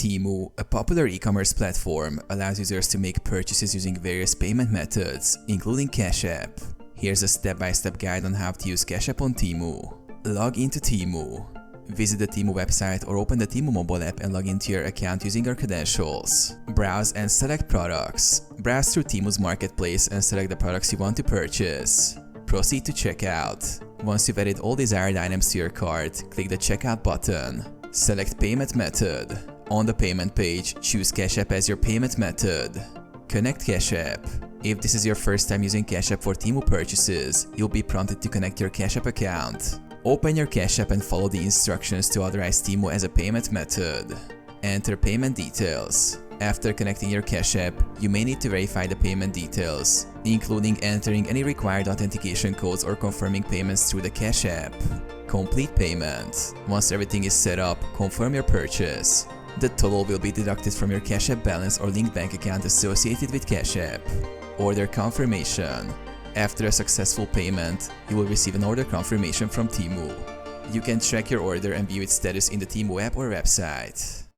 Temu, a popular e-commerce platform, allows users to make purchases using various payment methods, including CashApp. Here's a step-by-step guide on how to use CashApp on Temu. Log into Temu. Visit the Temu website or open the Temu mobile app and log into your account using your credentials. Browse and select products. Browse through Temu's marketplace and select the products you want to purchase. Proceed to checkout. Once you've added all desired items to your cart, click the checkout button. Select payment method. On the payment page, choose CashApp as your payment method. Connect CashApp. If this is your first time using CashApp for Temu purchases, you'll be prompted to connect your CashApp account. Open your CashApp and follow the instructions to authorize Temu as a payment method. Enter payment details. After connecting your CashApp, you may need to verify the payment details, including entering any required authentication codes or confirming payments through the CashApp. Complete payment. Once everything is set up, confirm your purchase. The total will be deducted from your CashApp balance or linked bank account associated with CashApp. Order confirmation. After a successful payment, you will receive an order confirmation from Temu. You can track your order and view its status in the Temu app or website.